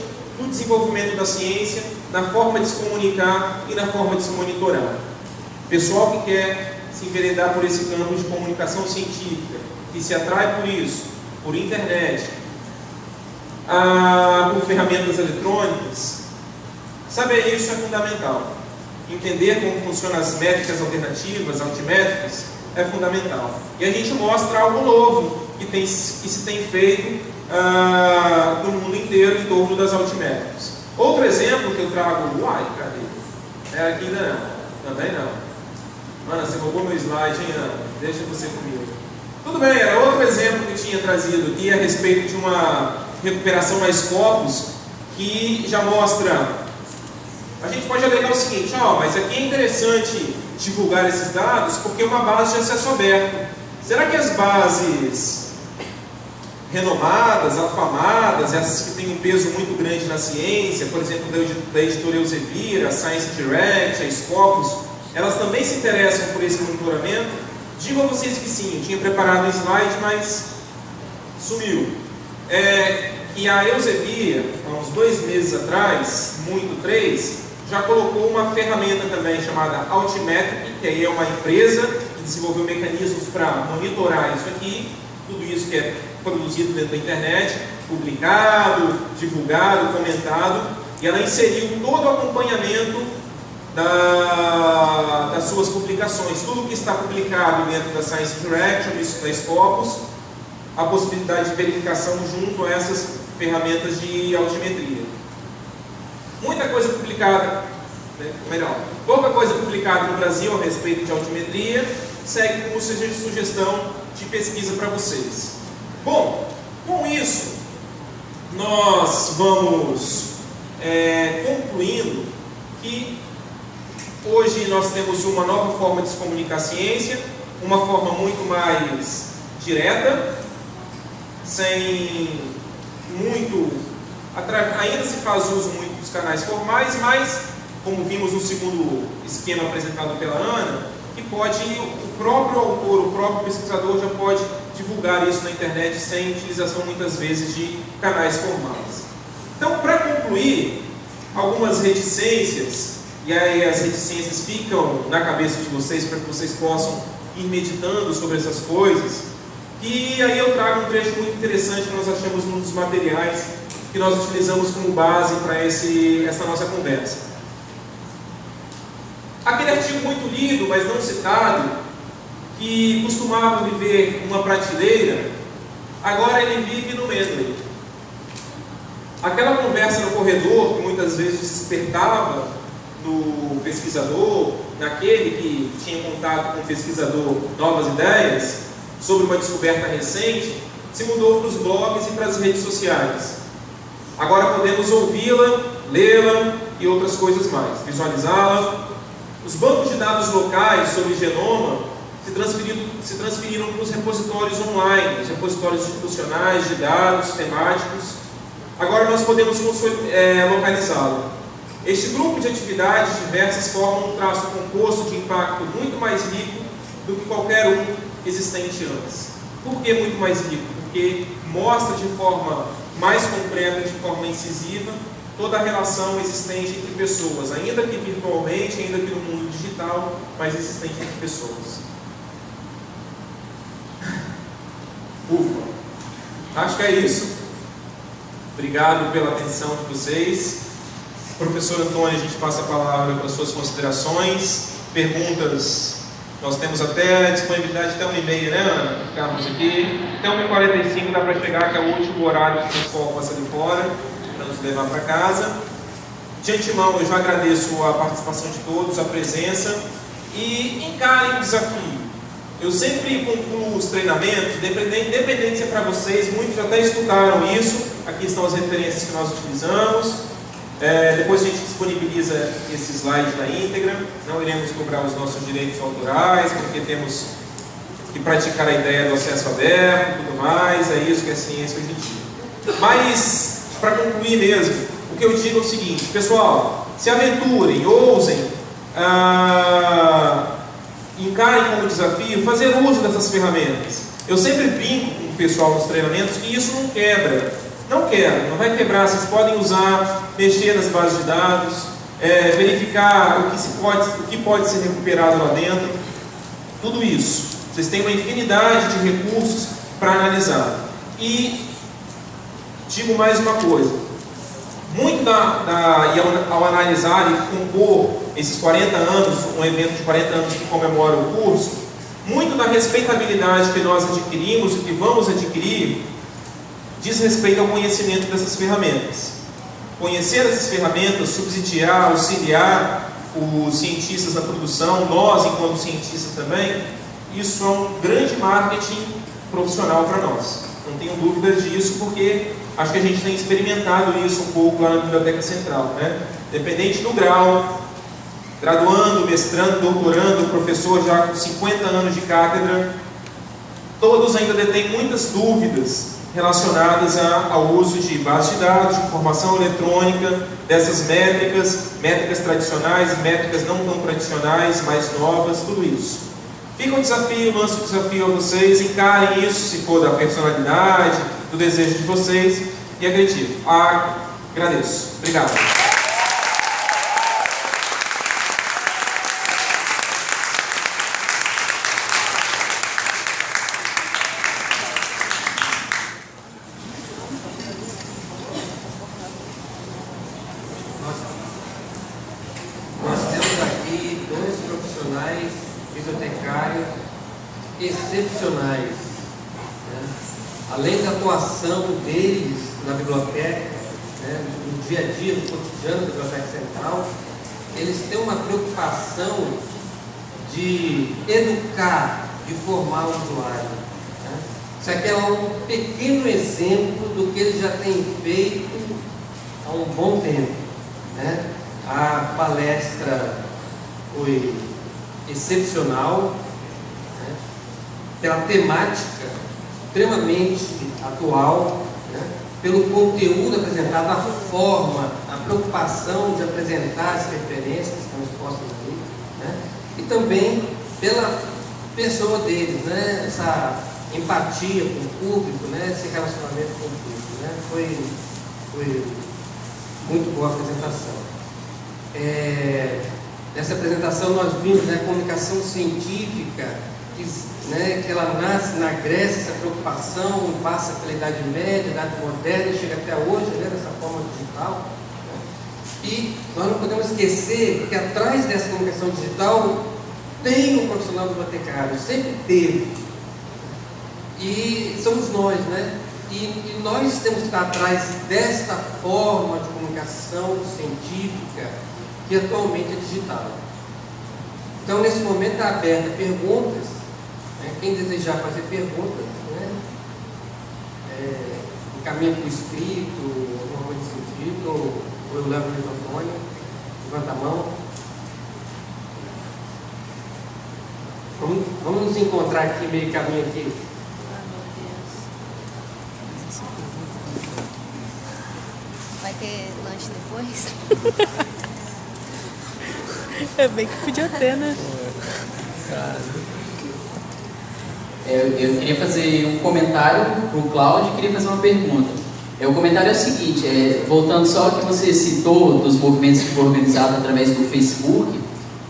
S1: no desenvolvimento da ciência, na forma de se comunicar e na forma de se monitorar. Pessoal que quer se enveredar por esse campo de comunicação científica, que se atrai por isso, por internet, por ferramentas eletrônicas, saber isso é fundamental. Entender como funcionam as métricas alternativas, altimétricas, é fundamental. E a gente mostra algo novo que se tem feito no mundo inteiro em torno das altimétricas. Outro exemplo que eu trago, cadê? É aqui ainda não, também não. Ana, você roubou meu slide, hein, Ana? Deixa você comigo. Tudo bem, era outro exemplo que eu tinha trazido aqui a respeito de uma recuperação mais corpus, que já mostra. A gente pode alegar o seguinte, mas aqui é interessante divulgar esses dados porque é uma base de acesso aberto. Será que as bases renomadas, afamadas, essas que têm um peso muito grande na ciência, por exemplo, da editora Elsevier, a Science Direct, a Scopus, elas também se interessam por esse monitoramento? Digo a vocês que sim, eu tinha preparado um slide, mas sumiu. E a Elsevier, há uns 2 meses atrás, 3, já colocou uma ferramenta também chamada Altimetric, que aí é uma empresa que desenvolveu mecanismos para monitorar isso aqui, tudo isso que é produzido dentro da internet, publicado, divulgado, comentado, e ela inseriu todo o acompanhamento das suas publicações, tudo que está publicado dentro da Science Interaction, da Scopus, a possibilidade de verificação junto a essas ferramentas de altimetria. Muita coisa publicada, pouca coisa publicada no Brasil a respeito de altimetria, segue como sugestão de pesquisa para vocês. Bom, com isso, nós vamos concluindo que hoje nós temos uma nova forma de se comunicar a ciência, uma forma muito mais direta, sem muito, ainda se faz uso muito dos canais formais, mas, como vimos no segundo esquema apresentado pela Ana, que pode, o próprio autor, o próprio pesquisador já pode divulgar isso na internet sem utilização muitas vezes de canais formais. Então, para concluir, algumas reticências, e aí as reticências ficam na cabeça de vocês para que vocês possam ir meditando sobre essas coisas, e aí eu trago um trecho muito interessante que nós achamos num dos materiais que nós utilizamos como base para essa nossa conversa. Aquele artigo muito lido, mas não citado, que costumava viver uma prateleira, agora ele vive no Mendeley. Aquela conversa no corredor, que muitas vezes despertava no pesquisador, naquele que tinha contato com o pesquisador novas ideias, sobre uma descoberta recente, se mudou para os blogs e para as redes sociais. Agora podemos ouvi-la, lê-la e outras coisas mais, visualizá-la. Os bancos de dados locais sobre genoma se transferiram para os repositórios online, os repositórios institucionais de dados temáticos. Agora nós podemos localizá-lo. Este grupo de atividades diversas forma um traço composto de impacto muito mais rico do que qualquer um existente antes. Por que muito mais rico? Porque mostra de forma mais concreta, de forma incisiva, toda a relação existente entre pessoas, ainda que virtualmente, ainda que no mundo digital, mas existente entre pessoas. Ufa! Acho que é isso. Obrigado pela atenção de vocês. Professor Antônio, a gente passa a palavra para suas considerações, perguntas. Nós temos até disponibilidade até 1h30, né, Ana? Ficarmos aqui. Até 1h45 dá para chegar, que é o último horário que o pessoal passa ali fora, para nos levar para casa. De antemão, eu já agradeço a participação de todos, a presença, e encarem o desafio. Eu sempre concluo os treinamentos, independente se é para vocês, muitos já até estudaram isso, aqui estão as referências que nós utilizamos. Depois a gente disponibiliza esse slide na íntegra. Não iremos cobrar os nossos direitos autorais, porque temos que praticar a ideia do acesso aberto e tudo mais. É isso que é ciência hoje em dia. Mas, para concluir mesmo, o que eu digo é o seguinte: pessoal, se aventurem, ousem, encarem como desafio fazer uso dessas ferramentas. Eu sempre brinco com o pessoal nos treinamentos que isso não quebra. Não quebra, não vai quebrar. Vocês podem usar, mexer nas bases de dados, verificar o que pode ser recuperado lá dentro. Tudo isso. Vocês têm uma infinidade de recursos para analisar. E digo mais uma coisa. Muito ao analisar e compor esses 40 anos, um evento de 40 anos que comemora o curso, muito da respeitabilidade que nós adquirimos e que vamos adquirir diz respeito ao conhecimento dessas ferramentas. Conhecer essas ferramentas, subsidiar, auxiliar os cientistas na produção, nós enquanto cientistas também, isso é um grande marketing profissional para nós. Não tenho dúvidas disso, porque acho que a gente tem experimentado isso um pouco lá na Biblioteca Central, né? Dependente do grau, graduando, mestrando, doutorando, professor já com 50 anos de cátedra, todos ainda detêm muitas dúvidas relacionadas ao uso de bases de dados, de informação eletrônica, dessas métricas tradicionais, métricas não tão tradicionais, mais novas, tudo isso. Fica um desafio, lanço o desafio a vocês, encarem isso, se for da personalidade, do desejo de vocês, e acredito. Agradeço. Obrigado.
S2: profissionais, bibliotecários excepcionais, né? Além da atuação deles na biblioteca, né, no dia a dia, no cotidiano da Biblioteca Central, eles têm uma preocupação de educar, de formar o usuário, né? Isso aqui é um pequeno exemplo do que eles já têm feito há um bom tempo, né? A palestra foi excepcional, né? Pela temática extremamente atual, né? Pelo conteúdo apresentado, a forma, a preocupação de apresentar as referências que estão expostas ali, né? E também pela pessoa deles, né? Essa empatia com o público, né? Esse relacionamento com o público, né? Foi muito boa a apresentação. Nessa apresentação nós vimos, né, a comunicação científica, que ela nasce na Grécia, essa preocupação, passa pela Idade Média, Idade Moderna, e chega até hoje, né, dessa forma digital. Né? E nós não podemos esquecer que atrás dessa comunicação digital tem um profissional bibliotecário, sempre teve. E somos nós, né? E nós temos que estar atrás desta forma de comunicação científica que atualmente é digital. Então, nesse momento está aberta perguntas, né? Quem desejar fazer perguntas, né? Encaminha para o escrito, alguma coisa desse sentido, ou eu levo o microfone, levanta a mão. Vamos nos encontrar aqui, meio caminho aqui.
S3: Vai ter lanche depois?
S4: É bem que podia ter, né?
S5: Eu queria fazer um comentário para o Cláudio e queria fazer uma pergunta. O comentário é o seguinte, voltando só ao que você citou dos movimentos que foram organizados através do Facebook,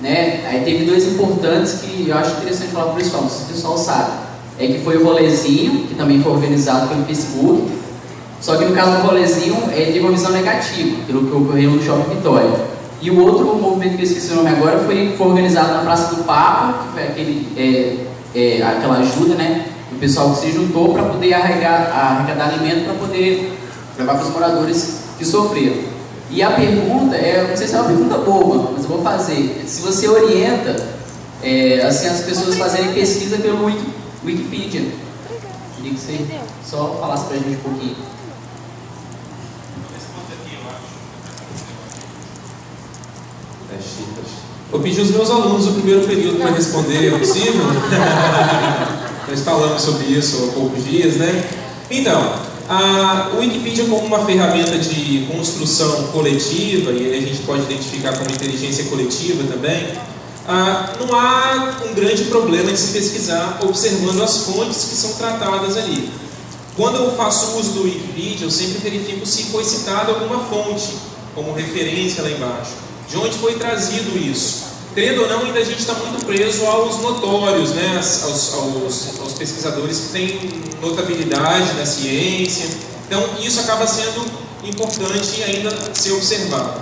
S5: né? Aí teve dois importantes que eu acho interessante falar para o pessoal, não sei se o pessoal sabe. Que foi o rolezinho, que também foi organizado pelo Facebook. Só que no caso do rolezinho, ele teve uma visão negativa, pelo que ocorreu no Shopping Vitória. E o outro movimento que eu esqueci o nome agora foi organizado na Praça do Papa, que foi aquela ajuda, né, do pessoal que se juntou para poder arrecadar alimento para poder levar para os moradores que sofreram. E a pergunta, não sei se é uma pergunta boba, mas eu vou fazer. Se você orienta assim, as pessoas fazerem pesquisa pelo Wikipedia. Queria que você só falasse para a gente um pouquinho.
S1: Eu pedi aos meus alunos o primeiro período para responder, é possível? Nós falamos sobre isso há poucos dias, né? Então, o Wikipedia como uma ferramenta de construção coletiva, e aí a gente pode identificar como inteligência coletiva também, não há um grande problema de se pesquisar observando as fontes que são tratadas ali. Quando eu faço uso do Wikipedia, eu sempre verifico se foi citada alguma fonte como referência lá embaixo. De onde foi trazido isso? Querendo ou não, ainda a gente está muito preso aos notórios, né? aos pesquisadores que têm notabilidade na ciência. Então, isso acaba sendo importante ainda ser observado.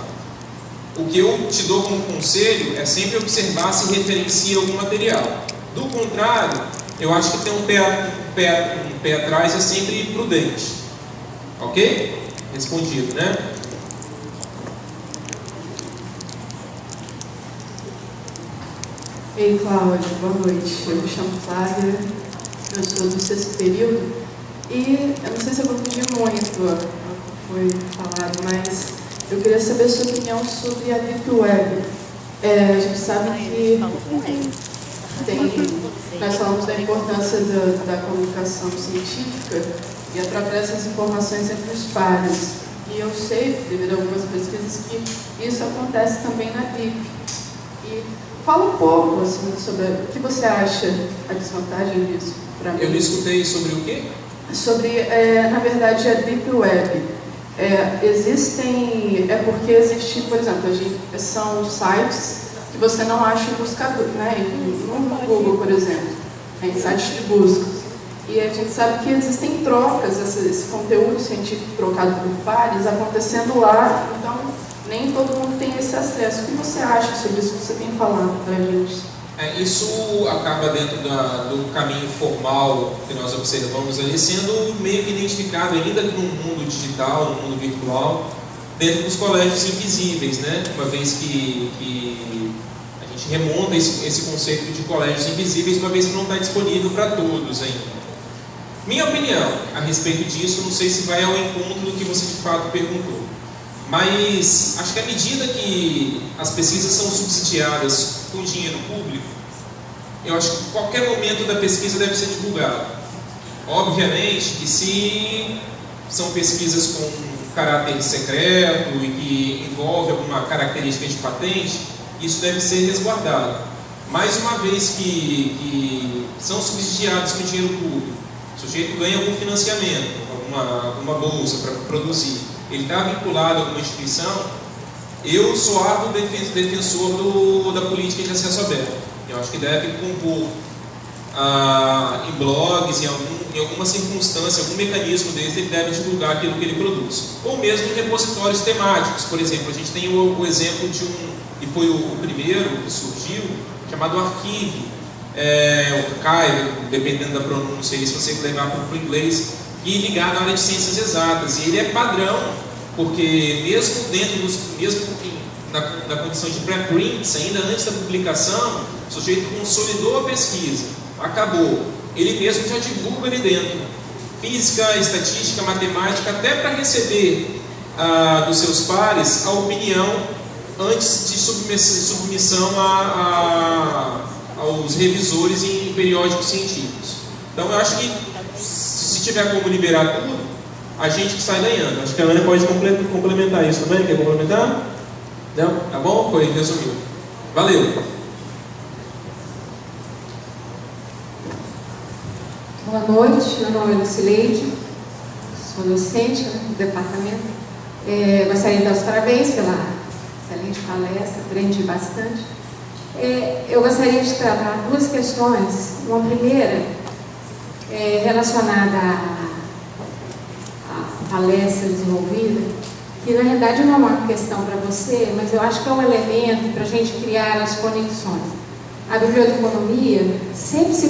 S1: O que eu te dou como conselho é sempre observar se referencia algum material. Do contrário, eu acho que ter um pé atrás é sempre prudente. Ok? Respondido, né?
S4: Ei, Cláudia, boa noite. Eu me chamo Flávia, eu sou do 6º período e eu não sei se eu vou pedir muito o que foi falado, mas eu queria saber a sua opinião sobre a Deep Web. A gente sabe que nós falamos da importância da comunicação científica e a troca dessas informações entre os pares. E eu sei, devido a algumas pesquisas, que isso acontece também na Deep. E fala um pouco assim, sobre o que você acha a desvantagem disso para mim.
S1: Eu não escutei sobre o quê?
S4: Sobre, na verdade, a Deep Web. Porque existe, por exemplo, são sites que você não acha em buscador, né? No Google, por exemplo, em sites de busca. E a gente sabe que existem trocas, esse conteúdo científico trocado por pares acontecendo lá, então nem todo mundo tem esse acesso. O que você acha sobre isso que você tem falado para a gente?
S1: Isso acaba dentro do caminho formal que nós observamos ali, sendo meio que identificado ainda no mundo digital, no mundo virtual, dentro dos colégios invisíveis, né? Uma vez que a gente remonta esse conceito de colégios invisíveis, uma vez que não está disponível para todos ainda. Minha opinião a respeito disso, não sei se vai ao encontro do que você de fato perguntou, mas acho que à medida que as pesquisas são subsidiadas com dinheiro público, eu acho que qualquer momento da pesquisa deve ser divulgado. Obviamente que se são pesquisas com caráter secreto e que envolve alguma característica de patente, isso deve ser resguardado. Mas uma vez que são subsidiados com dinheiro público, o sujeito ganha algum financiamento, alguma bolsa para produzir, ele está vinculado a alguma instituição, eu sou árduo defensor da política de acesso aberto. Eu acho que deve compor em blogs, em alguma circunstância, algum mecanismo desse, ele deve divulgar aquilo que ele produz. Ou mesmo em repositórios temáticos. Por exemplo, a gente tem o exemplo de e foi o primeiro que surgiu, chamado Arquive, o Archive, dependendo da pronúncia, se você levar para o inglês, e ligado à área de ciências exatas. E ele é padrão, porque mesmo na condição de pré-prints, ainda antes da publicação, o sujeito consolidou a pesquisa, acabou, ele mesmo já divulga ali dentro física, estatística, matemática, até para receber dos seus pares a opinião antes de submissão aos revisores em periódicos científicos. Então eu acho que se tiver como liberar tudo, a gente está ganhando. Acho que a Ana pode complementar isso também. Quer complementar? Não? Tá bom? Foi, resumiu. Valeu!
S6: Boa noite, meu nome é Lucileide, sou docente do departamento. Gostaria de dar os parabéns pela excelente palestra, aprendi bastante. Eu gostaria de tratar duas questões. Uma primeira relacionada à palestra desenvolvida, que na realidade não é uma questão para você, mas eu acho que é um elemento para a gente criar as conexões. A biblioteconomia sempre se